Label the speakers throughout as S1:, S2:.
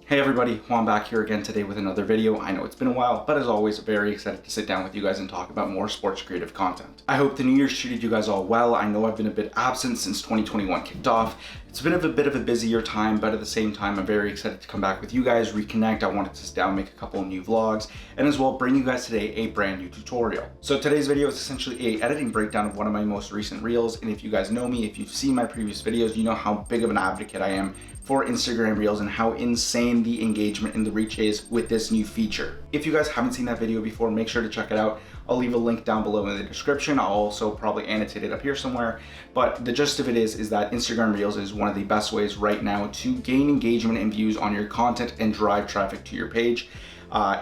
S1: Hey everybody, Juan back here again today with another video. I know it's been a while, but as always, very excited to sit down with you guys and talk about more sports creative content. I hope the New Year's treated you guys all well. I know I've been a bit absent since 2021 kicked off. It's been a bit of a busier time, but at the same time, I'm very excited to come back with you guys, reconnect. I wanted to sit down, make a couple of new vlogs, and as well bring you guys today a brand new tutorial. So today's video is essentially a editing breakdown of one of my most recent reels. And if you guys know me, if you've seen my previous videos, you know how big of an advocate I am for Instagram Reels and how insane the engagement and the reach is with this new feature. If you guys haven't seen that video before, make sure to check it out. I'll leave a link down below in the description. I'll also probably annotate it up here somewhere. But the gist of it is that Instagram Reels is one of the best ways right now to gain engagement and views on your content and drive traffic to your page.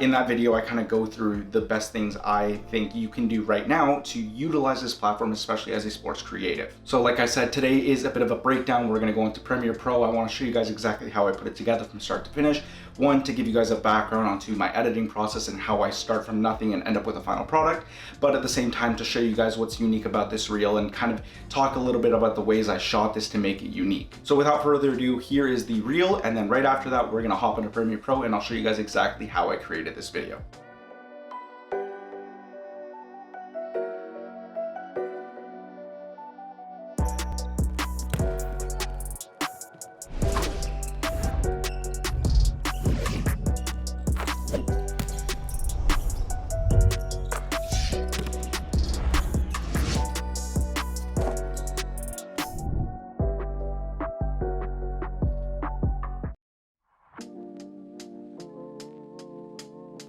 S1: In that video, I kind of go through the best things I think you can do right now to utilize this platform, especially as a sports creative. So like I said, today is a bit of a breakdown. We're going to go into Premiere Pro. I want to show you guys exactly how I put it together from start to finish. One, to give you guys a background onto my editing process and how I start from nothing and end up with a final product, but at the same time to show you guys what's unique about this reel and kind of talk a little bit about the ways I shot this to make it unique. So without further ado, here is the reel, and then right after that, we're going to hop into Premiere Pro and I'll show you guys exactly how I created this video.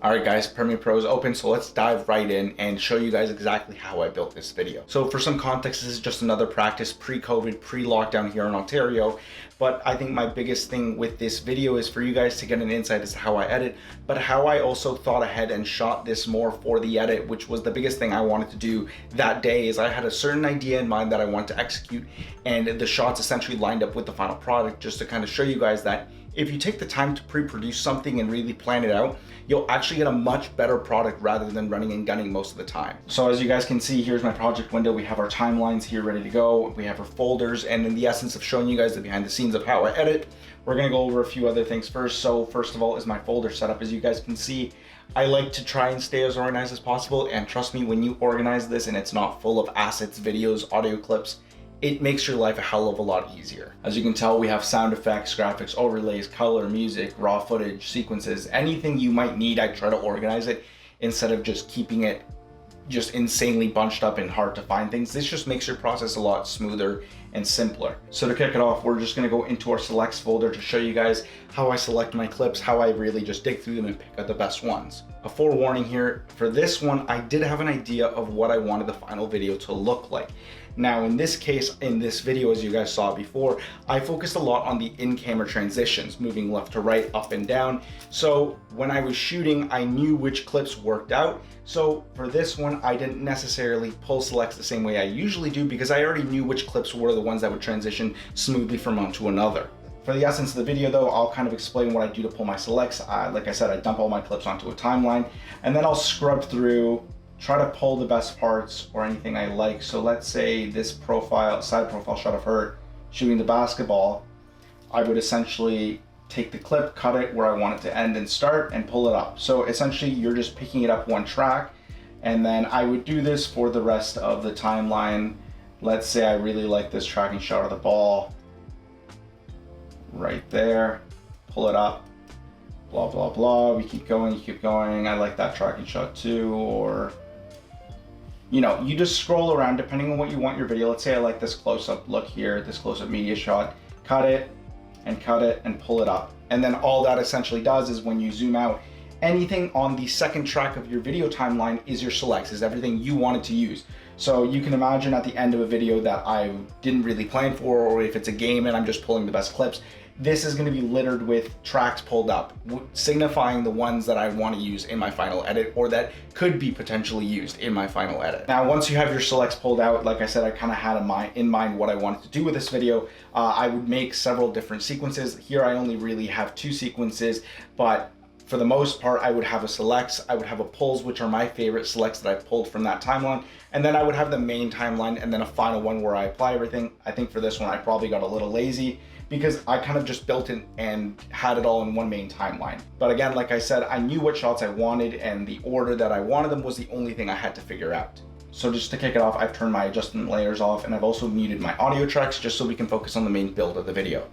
S1: Alright guys, Premiere Pro is open, so let's dive right in and show you guys exactly how I built this video. So for some context, this is just another practice pre-COVID, pre-lockdown here in Ontario, but I think my biggest thing with this video is for you guys to get an insight as to how I edit, but how I also thought ahead and shot this more for the edit, which was the biggest thing I wanted to do that day. Is I had a certain idea in mind that I wanted to execute, and the shots essentially lined up with the final product, just to kind of show you guys that if you take the time to pre-produce something and really plan it out, you'll actually get a much better product rather than running and gunning most of the time. So as you guys can see, here's my project window. We have our timelines here ready to go. We have our folders, and in the essence of showing you guys the behind the scenes of how I edit, we're gonna go over a few other things first. So first of all is my folder setup. As you guys can see, I like to try and stay as organized as possible, and trust me, when you organize this and it's not full of assets, videos, audio clips, it makes your life a hell of a lot easier. As you can tell, we have sound effects, graphics, overlays, color, music, raw footage, sequences, anything you might need. I try to organize it instead of just keeping it just insanely bunched up and hard to find things. This just makes your process a lot smoother and simpler. So to kick it off, we're just gonna go into our selects folder to show you guys how I select my clips, how I really just dig through them and pick out the best ones. A forewarning here, for this one, I did have an idea of what I wanted the final video to look like. Now, in this case, in this video, as you guys saw before, I focused a lot on the in-camera transitions, moving left to right, up and down. So when I was shooting, I knew which clips worked out. So for this one, I didn't necessarily pull selects the same way I usually do because I already knew which clips were the ones that would transition smoothly from one to another. For the essence of the video though, I'll kind of explain what I do to pull my selects. Like I said, I dump all my clips onto a timeline, and then I'll scrub through, try to pull the best parts or anything I like. So let's say this profile, side profile shot of her shooting the basketball, I would essentially take the clip, cut it where I want it to end and start, and pull it up. So essentially you're just picking it up one track, and then I would do this for the rest of the timeline. Let's say I really like this tracking shot of the ball right there, pull it up, blah, blah, blah. We keep going, you keep going. I like that tracking shot too. Or, you know, you just scroll around depending on what you want your video. Let's say I like this close-up look here, this close-up media shot, cut it and pull it up. And then all that essentially does is when you zoom out, anything on the second track of your video timeline is your selects, is everything you wanted to use. So you can imagine at the end of a video that I didn't really plan for, or if it's a game and I'm just pulling the best clips, this is going to be littered with tracks pulled up, signifying the ones that I want to use in my final edit, or that could be potentially used in my final edit. Now, once you have your selects pulled out, like I said, I kind of had in mind what I wanted to do with this video. I would make several different sequences. Here I only really have 2 sequences, but for the most part, I would have a selects, I would have a pulls, which are my favorite selects that I pulled from that timeline, and then I would have the main timeline and then a final one where I apply everything. I think for this one, I probably got a little lazy because I kind of just built it and had it all in one main timeline. But again, like I said, I knew what shots I wanted, and the order that I wanted them was the only thing I had to figure out. So just to kick it off, I've turned my adjustment layers off, and I've also muted my audio tracks just so we can focus on the main build of the video.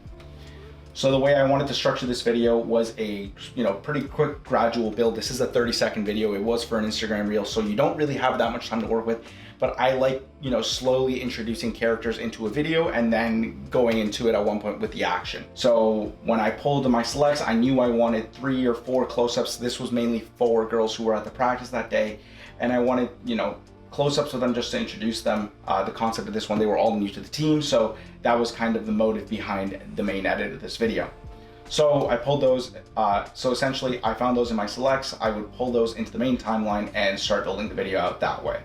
S1: So the way I wanted to structure this video was a, pretty quick gradual build. This is a 30-second video. It was for an Instagram reel, so you don't really have that much time to work with, but I like, slowly introducing characters into a video and then going into it at one point with the action. So when I pulled my selects, I knew I wanted 3 or 4 close-ups. This was mainly 4 girls who were at the practice that day, and I wanted, close-ups with them just to introduce them. The concept of this one, they were all new to the team, so that was kind of the motive behind the main edit of this video. So I pulled those, so essentially I found those in my selects. I would pull those into the main timeline and start building the video out that way.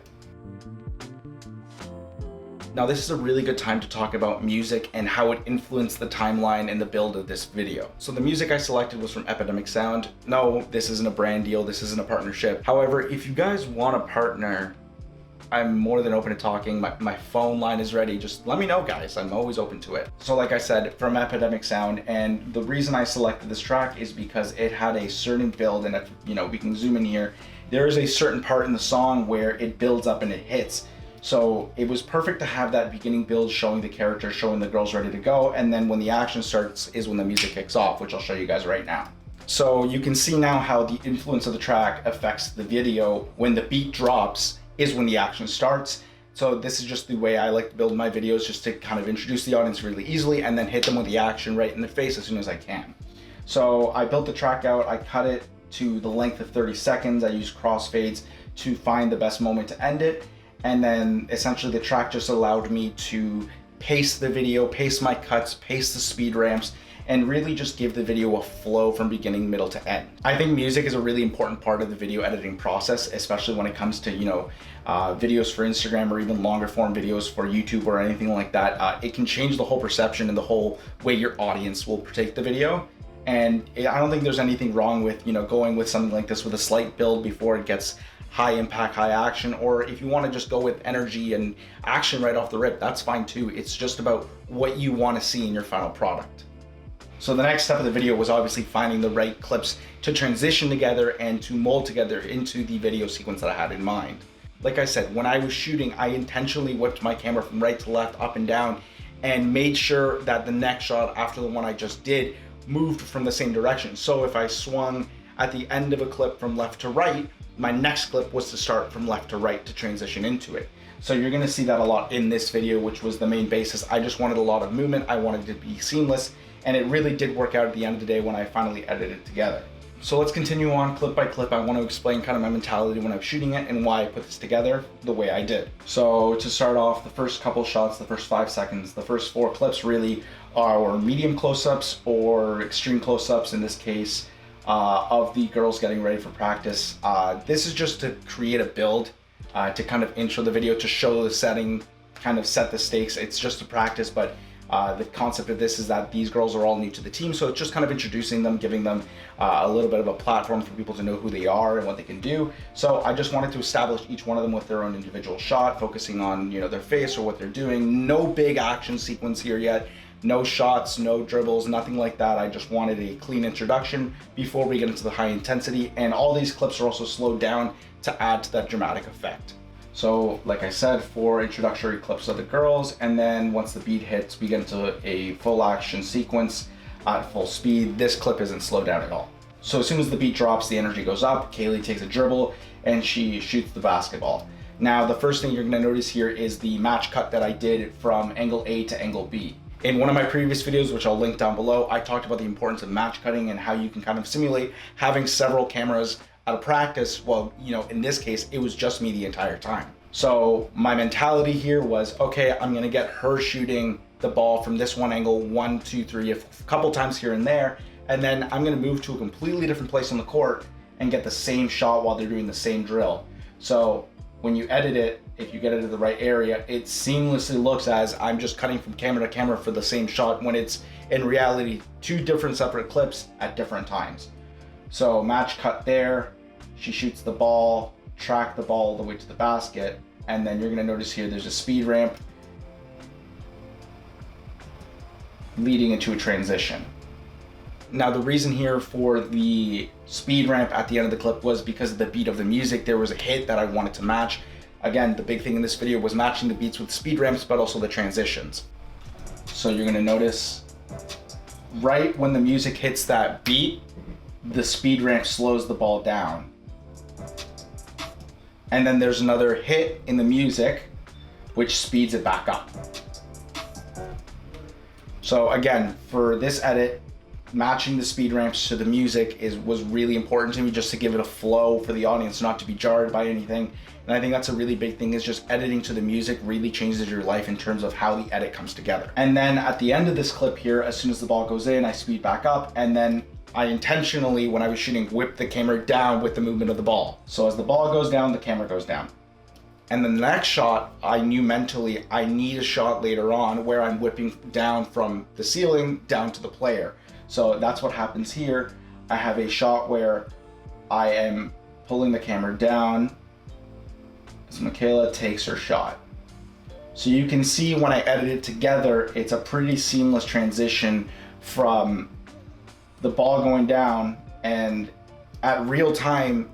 S1: Now this is a really good time to talk about music and how it influenced the timeline and the build of this video. So the music I selected was from Epidemic Sound. No, this isn't a brand deal, this isn't a partnership. However, if you guys want a partner, I'm more than open to talking. My phone line is ready. Just let me know, guys. I'm always open to it. So like I said, from Epidemic Sound, and the reason I selected this track is because it had a certain build, and if, we can zoom in here, there is a certain part in the song where it builds up and it hits. So it was perfect to have that beginning build showing the character, showing the girls ready to go, and then when the action starts is when the music kicks off, which I'll show you guys right now. So you can see now how the influence of the track affects the video. When the beat drops is when the action starts. So this is just the way I like to build my videos, just to kind of introduce the audience really easily and then hit them with the action right in the face as soon as I can. So I built the track out, I cut it to the length of 30 seconds. I used crossfades to find the best moment to end it. And then essentially the track just allowed me to pace the video, pace my cuts, pace the speed ramps, and really just give the video a flow from beginning, middle to end. I think music is a really important part of the video editing process, especially when it comes to, videos for Instagram or even longer form videos for YouTube or anything like that. It can change the whole perception and the whole way your audience will take the video. And I don't think there's anything wrong with, going with something like this with a slight build before it gets high impact, high action, or if you want to just go with energy and action right off the rip, that's fine too. It's just about what you want to see in your final product. So the next step of the video was obviously finding the right clips to transition together and to mold together into the video sequence that I had in mind. Like I said, when I was shooting, I intentionally whipped my camera from right to left, up and down, and made sure that the next shot after the one I just did moved from the same direction. So if I swung at the end of a clip from left to right, my next clip was to start from left to right to transition into it. So you're gonna see that a lot in this video, which was the main basis. I just wanted a lot of movement. I wanted it to be seamless. And it really did work out at the end of the day when I finally edited it together. So let's continue on clip by clip. I want to explain kind of my mentality when I'm shooting it and why I put this together the way I did. So to start off, the first couple shots, the first 5 seconds, the first 4 clips really are medium close-ups or extreme close-ups in this case of the girls getting ready for practice. This is just to create a build, to kind of intro the video, to show the setting, kind of set the stakes. It's just a practice, but the concept of this is that these girls are all new to the team, so it's just kind of introducing them, giving them a little bit of a platform for people to know who they are and what they can do. So I just wanted to establish each one of them with their own individual shot, focusing on their face or what they're doing. No big action sequence here yet, no shots, no dribbles, nothing like that. I just wanted a clean introduction before we get into the high intensity, and all these clips are also slowed down to add to that dramatic effect. So like I said, 4 introductory clips of the girls, and then once the beat hits, we get into a full action sequence at full speed. This clip isn't slowed down at all. So as soon as the beat drops, the energy goes up, Kaylee takes a dribble, and she shoots the basketball. Now, the first thing you're gonna notice here is the match cut that I did from angle A to angle B. In one of my previous videos, which I'll link down below, I talked about the importance of match cutting and how you can kind of simulate having several cameras at a practice. Well, in this case, it was just me the entire time. So my mentality here was, okay, I'm gonna get her shooting the ball from this one angle, 1, 2, 3, a couple times here and there, and then I'm gonna move to a completely different place on the court and get the same shot while they're doing the same drill. So when you edit it, if you get it to the right area, it seamlessly looks as I'm just cutting from camera to camera for the same shot, when it's in reality 2 different separate clips at different times. So match cut there, she shoots the ball, track the ball all the way to the basket, and then you're gonna notice here there's a speed ramp. leading into a transition. Now the reason here for the speed ramp at the end of the clip was because of the beat of the music. There was a hit that I wanted to match. Again, the big thing in this video was matching the beats with speed ramps, but also the transitions. So you're gonna notice right when the music hits that beat, the speed ramp slows the ball down. And then there's another hit in the music, which speeds it back up. So again, for this edit, matching the speed ramps to the music was really important to me, just to give it a flow for the audience, not to be jarred by anything. And I think that's a really big thing, is just editing to the music really changes your life in terms of how the edit comes together. And then at the end of this clip here, as soon as the ball goes in, I speed back up, and then I intentionally, when I was shooting, whipped the camera down with the movement of the ball. So as the ball goes down, the camera goes down. And then the next shot, I knew mentally I need a shot later on where I'm whipping down from the ceiling down to the player. So that's what happens here. I have a shot where I am pulling the camera down as Michaela takes her shot. So you can see when I edit it together, it's a pretty seamless transition from the ball going down, and at real time,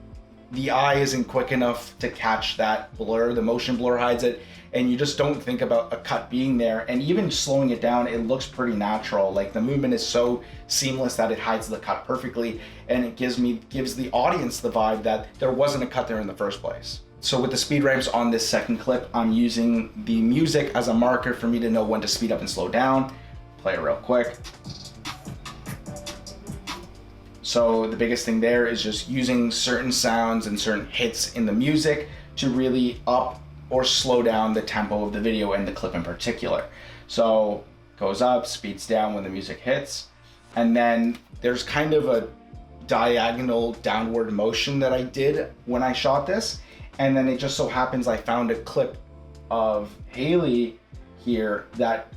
S1: the eye isn't quick enough to catch that blur. The motion blur hides it, and you just don't think about a cut being there. And even slowing it down, it looks pretty natural. Like, the movement is so seamless that it hides the cut perfectly, and it gives the audience the vibe that there wasn't a cut there in the first place. So with the speed ramps on this second clip, I'm using the music as a marker for me to know when to speed up and slow down. Play it real quick. So the biggest thing there is just using certain sounds and certain hits in the music to really up or slow down the tempo of the video and the clip in particular. So goes up, speeds down when the music hits, and then there's kind of a diagonal downward motion that I did when I shot this, and then it just so happens I found a clip of Haley here that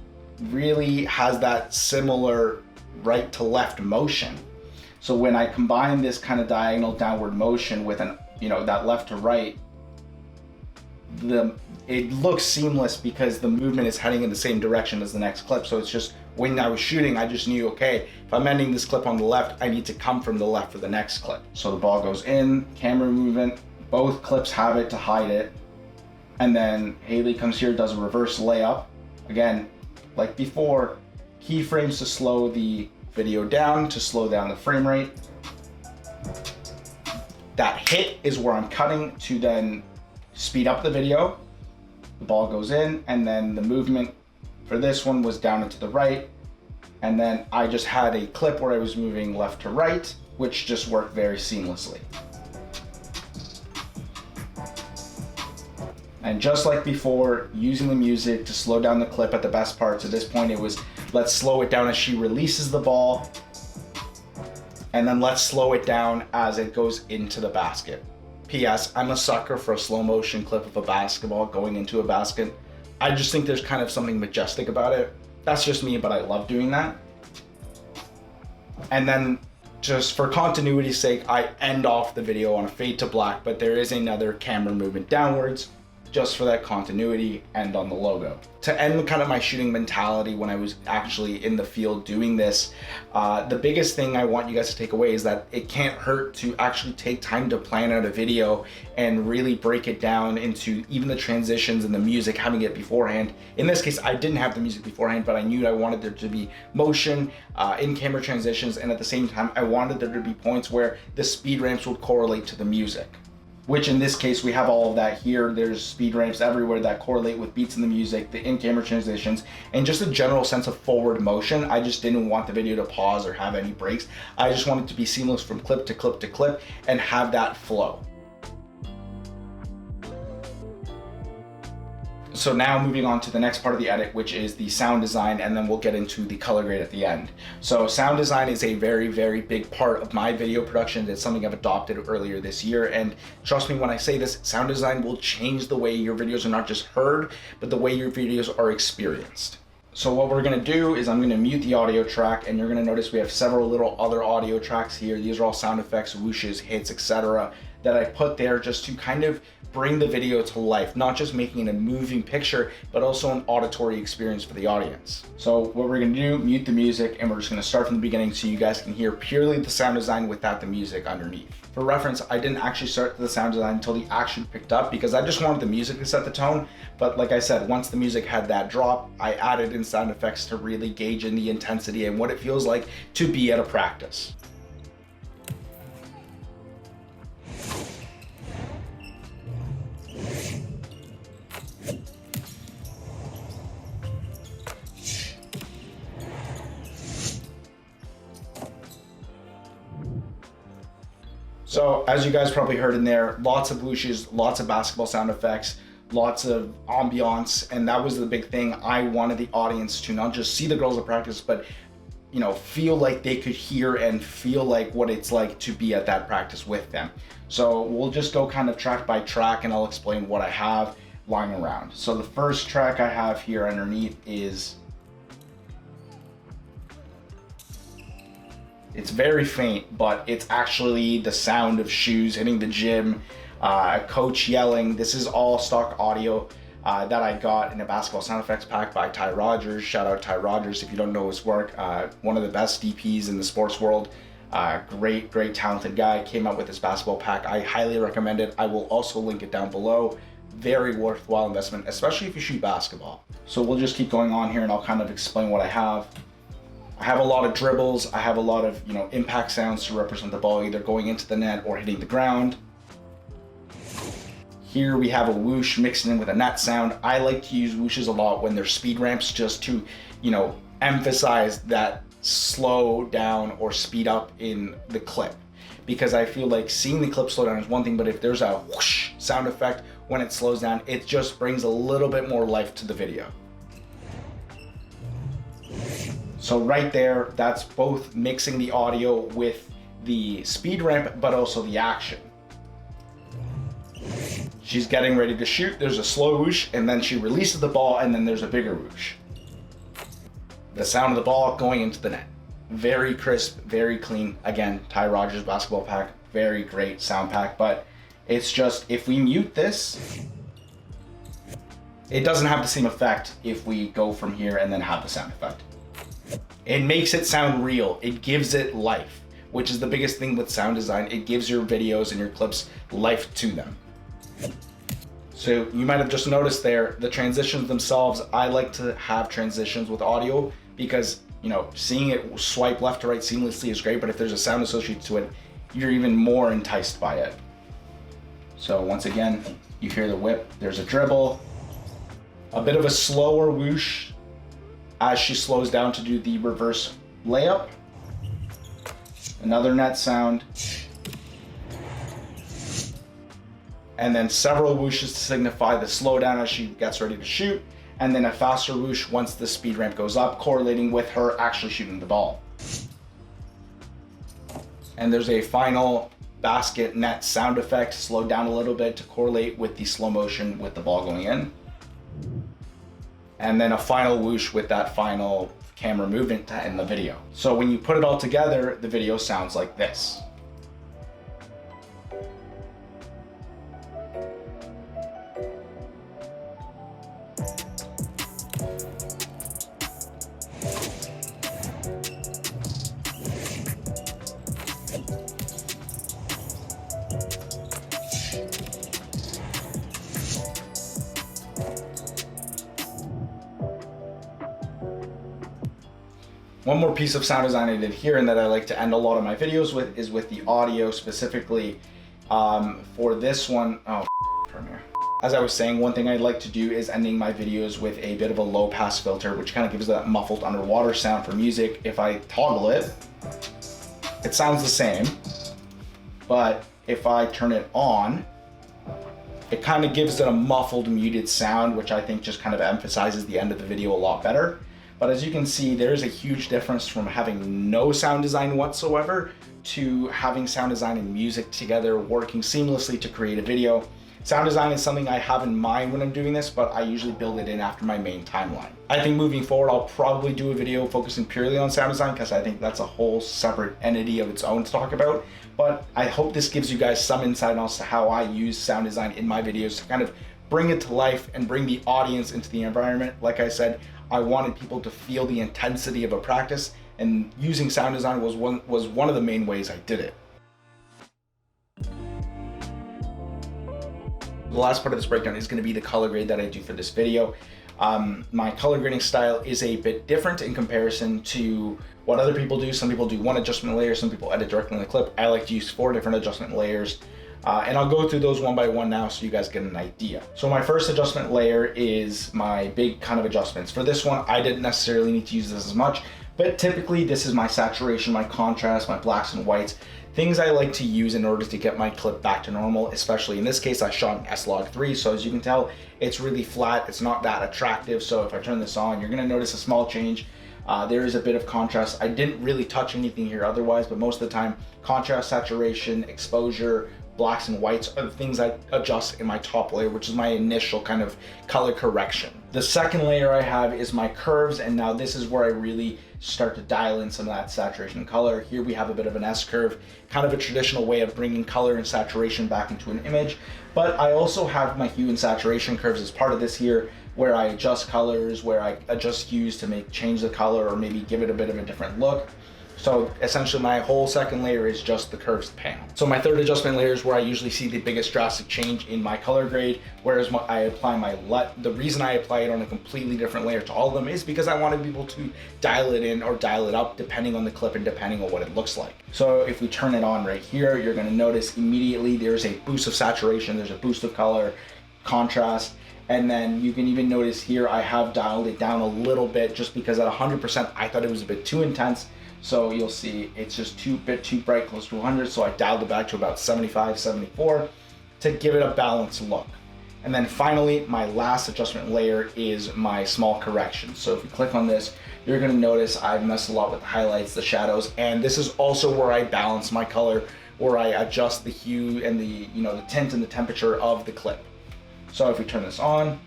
S1: really has that similar right to left motion. So when I combine this kind of diagonal downward motion with that left to right, it looks seamless because the movement is heading in the same direction as the next clip. So it's just, when I was shooting, I just knew, okay, if I'm ending this clip on the left, I need to come from the left for the next clip. So the ball goes in, camera movement, both clips have it to hide it. And then Haley comes here, does a reverse layup. Again, like before, keyframes to slow the video down, to slow down the frame rate. That hit is where I'm cutting to then speed up the video. The ball goes in, and then the movement for this one was down and to the right. And then I just had a clip where I was moving left to right, which just worked very seamlessly. And just like before, using the music to slow down the clip at the best parts. At this point, it was, let's slow it down as she releases the ball, and then let's slow it down as it goes into the basket. P.S. I'm a sucker for a slow motion clip of a basketball going into a basket. I just think there's kind of something majestic about it. That's just me, but I love doing that. And then, just for continuity's sake, I end off the video on a fade to black, but there is another camera movement downwards, just for that continuity, and on the logo. To end kind of my shooting mentality when I was actually in the field doing this, the biggest thing I want you guys to take away is that it can't hurt to actually take time to plan out a video and really break it down into even the transitions and the music, having it beforehand. In this case, I didn't have the music beforehand, but I knew I wanted there to be motion, in-camera transitions, and at the same time, I wanted there to be points where the speed ramps would correlate to the music. Which in this case, we have all of that here. There's speed ramps everywhere that correlate with beats in the music, the in-camera transitions, and just a general sense of forward motion. I just didn't want the video to pause or have any breaks. I just wanted it to be seamless from clip to clip to clip and have that flow. So now moving on to the next part of the edit, which is the sound design, and then we'll get into the color grade at the end. So sound design is a very, very big part of my video production. It's something I've adopted earlier this year, and trust me when I say this, sound design will change the way your videos are not just heard, but the way your videos are experienced. So what we're gonna do is I'm gonna mute the audio track, and you're gonna notice we have several little other audio tracks here. These are all sound effects, whooshes, hits, etc. that I put there just to kind of bring the video to life, not just making it a moving picture, but also an auditory experience for the audience. So what we're gonna do, mute the music, and we're just gonna start from the beginning so you guys can hear purely the sound design without the music underneath. For reference, I didn't actually start the sound design until the action picked up because I just wanted the music to set the tone. But like I said, once the music had that drop, I added in sound effects to really gauge in the intensity and what it feels like to be at a practice. So as you guys probably heard in there, lots of whooshes, lots of basketball sound effects, lots of ambiance, and that was the big thing. I wanted the audience to not just see the girls at practice, but feel like they could hear and feel like what it's like to be at that practice with them. So we'll just go kind of track by track and I'll explain what I have lying around. So the first track I have here underneath is, it's very faint, but it's actually the sound of shoes hitting the gym, a coach yelling. This is all stock audio that I got in a basketball sound effects pack by Ty Rogers. Shout out Ty Rogers if you don't know his work. One of the best DPs in the sports world. Great talented guy. Came out with this basketball pack. I highly recommend it. I will also link it down below. Very worthwhile investment, especially if you shoot basketball. So we'll just keep going on here and I'll kind of explain what I have. I have a lot of dribbles. I have a lot of, impact sounds to represent the ball either going into the net or hitting the ground. Here we have a whoosh mixed in with a net sound. I like to use whooshes a lot when they're speed ramps just to, emphasize that slow down or speed up in the clip. Because I feel like seeing the clip slow down is one thing, but if there's a whoosh sound effect when it slows down, it just brings a little bit more life to the video. So right there, that's both mixing the audio with the speed ramp, but also the action. She's getting ready to shoot, there's a slow whoosh, and then she releases the ball, and then there's a bigger whoosh. The sound of the ball going into the net. Very crisp, very clean. Again, Ty Rogers basketball pack, very great sound pack, but it's just, if we mute this, it doesn't have the same effect if we go from here and then have the sound effect. It makes it sound real. It gives it life, which is the biggest thing with sound design. It gives your videos and your clips life to them. So you might have just noticed there, the transitions themselves, I like to have transitions with audio because, seeing it swipe left to right seamlessly is great, but if there's a sound associated to it, you're even more enticed by it. So once again, you hear the whip, there's a dribble, a bit of a slower whoosh, as she slows down to do the reverse layup. Another net sound. And then several whooshes to signify the slowdown as she gets ready to shoot. And then a faster whoosh once the speed ramp goes up, correlating with her actually shooting the ball. And there's a final basket net sound effect, slowed down a little bit to correlate with the slow motion with the ball going in. And then a final whoosh with that final camera movement to end the video. So when you put it all together, the video sounds like this. One more piece of sound design I did here and that I like to end a lot of my videos with is with the audio specifically. For this one, Premiere. As I was saying, one thing I'd like to do is ending my videos with a bit of a low pass filter, which kind of gives that muffled underwater sound for music. If I toggle it, it sounds the same, but if I turn it on, it kind of gives it a muffled, muted sound, which I think just kind of emphasizes the end of the video a lot better. But as you can see, there's a huge difference from having no sound design whatsoever to having sound design and music together working seamlessly to create a video. Sound design is something I have in mind when I'm doing this, but I usually build it in after my main timeline. I think moving forward, I'll probably do a video focusing purely on sound design because I think that's a whole separate entity of its own to talk about. But I hope this gives you guys some insight as to how I use sound design in my videos to kind of bring it to life and bring the audience into the environment. Like I said, I wanted people to feel the intensity of a practice, and using sound design was one of the main ways I did it. The last part of this breakdown is going to be the color grade that I do for this video. My color grading style is a bit different in comparison to what other people do. Some people do one adjustment layer, some people edit directly in the clip. I like to use 4 different adjustment layers. And I'll go through those one by one now so you guys get an idea. So my first adjustment layer is my big kind of adjustments. For this one, I didn't necessarily need to use this as much, but typically this is my saturation, my contrast, my blacks and whites, things I like to use in order to get my clip back to normal. Especially in this case, I shot an S-Log3, so as you can tell, it's really flat. It's not that attractive. So if I turn this on, you're gonna notice a small change. There is a bit of contrast. I didn't really touch anything here otherwise, but most of the time, contrast, saturation, exposure, blacks and whites are the things I adjust in my top layer, which is my initial kind of color correction. The second layer I have is my curves, and now this is where I really start to dial in some of that saturation and color. Here we have a bit of an S-curve, kind of a traditional way of bringing color and saturation back into an image. But I also have my hue and saturation curves as part of this here, where I adjust colors, where I adjust hues to change the color or maybe give it a bit of a different look. So essentially my whole second layer is just the curves panel. So my third adjustment layer is where I usually see the biggest drastic change in my color grade, whereas I apply my LUT. The reason I apply it on a completely different layer to all of them is because I wanted people to dial it in or dial it up depending on the clip and depending on what it looks like. So if we turn it on right here, you're gonna notice immediately there's a boost of saturation, there's a boost of color, contrast, and then you can even notice here I have dialed it down a little bit just because at 100% I thought it was a bit too intense. So you'll see it's just a bit too bright, close to 100. So I dialed it back to about 75, 74 to give it a balanced look. And then finally, my last adjustment layer is my small corrections. So if you click on this, you're gonna notice I've messed a lot with the highlights, the shadows, and this is also where I balance my color, where I adjust the hue and the tint and the temperature of the clip. So if we turn this on,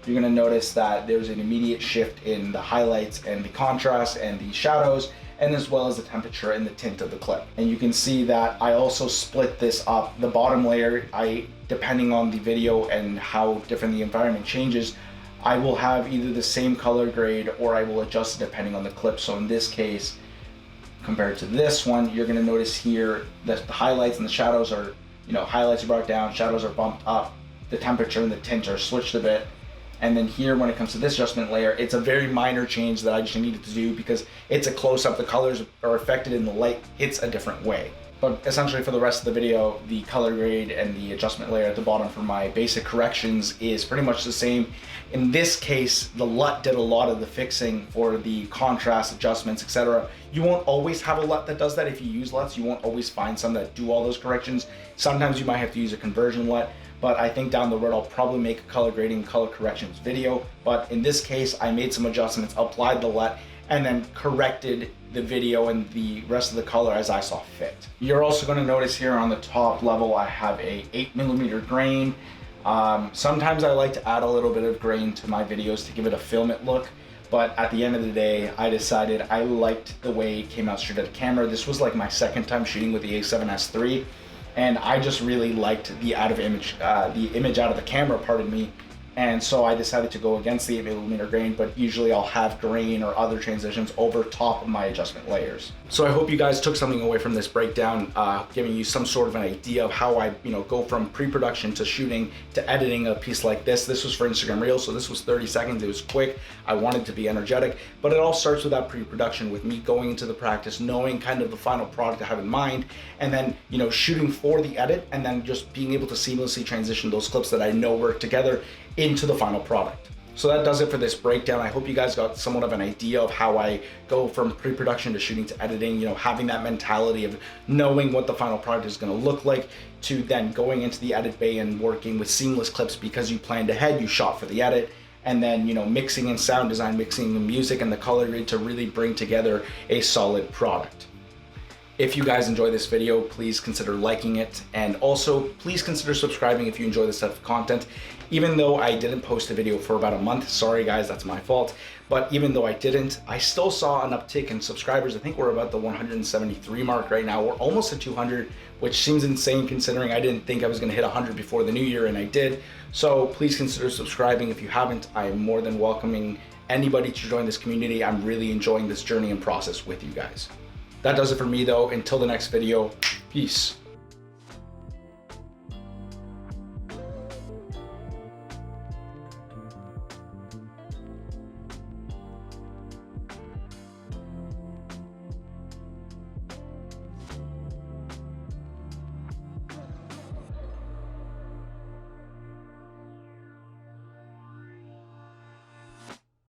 S1: you're gonna notice that there's an immediate shift in the highlights and the contrast and the shadows, and as well as the temperature and the tint of the clip. And you can see that I also split this up. The bottom layer, depending on the video and how different the environment changes, I will have either the same color grade or I will adjust it depending on the clip. So in this case, compared to this one, you're gonna notice here that the highlights and the shadows are, highlights are brought down, shadows are bumped up, the temperature and the tint are switched a bit. And then here, when it comes to this adjustment layer, it's a very minor change that I just needed to do because it's a close-up, the colors are affected in the light, it's a different way. But essentially for the rest of the video, the color grade and the adjustment layer at the bottom for my basic corrections is pretty much the same. In this case, the LUT did a lot of the fixing for the contrast adjustments, etc. You won't always have a LUT that does that. If you use LUTs, you won't always find some that do all those corrections. Sometimes you might have to use a conversion LUT. But I think down the road, I'll probably make a color grading, color corrections video. But in this case, I made some adjustments, applied the LUT, and then corrected the video and the rest of the color as I saw fit. You're also gonna notice here on the top level, I have a 8mm grain. Sometimes I like to add a little bit of grain to my videos to give it a filament look. But at the end of the day, I decided I liked the way it came out straight at the camera. This was like my second time shooting with the A7S III. And I just really liked the image out of the camera, pardon me. And so I decided to go against the 8mm grain, but usually I'll have grain or other transitions over top of my adjustment layers. So I hope you guys took something away from this breakdown, giving you some sort of an idea of how I go from pre-production to shooting to editing a piece like this. This was for Instagram Reels, so this was 30 seconds. It was quick. I wanted to be energetic, but it all starts with that pre-production, with me going into the practice, knowing kind of the final product I have in mind, and then shooting for the edit, and then just being able to seamlessly transition those clips that I know work together into the final product. So that does it for this breakdown. I hope you guys got somewhat of an idea of how I go from pre-production to shooting to editing, having that mentality of knowing what the final product is gonna look like, to then going into the edit bay and working with seamless clips because you planned ahead, you shot for the edit, and then mixing in sound design, mixing the music and the color grade to really bring together a solid product. If you guys enjoy this video, please consider liking it, and also please consider subscribing if you enjoy this type of content. Even though I didn't post a video for about a month, sorry guys, that's my fault. But even though I didn't, I still saw an uptick in subscribers. I think we're about the 173 mark right now. We're almost at 200, which seems insane considering I didn't think I was gonna hit 100 before the new year, and I did. So please consider subscribing if you haven't. I am more than welcoming anybody to join this community. I'm really enjoying this journey and process with you guys. That does it for me though. Until the next video, peace.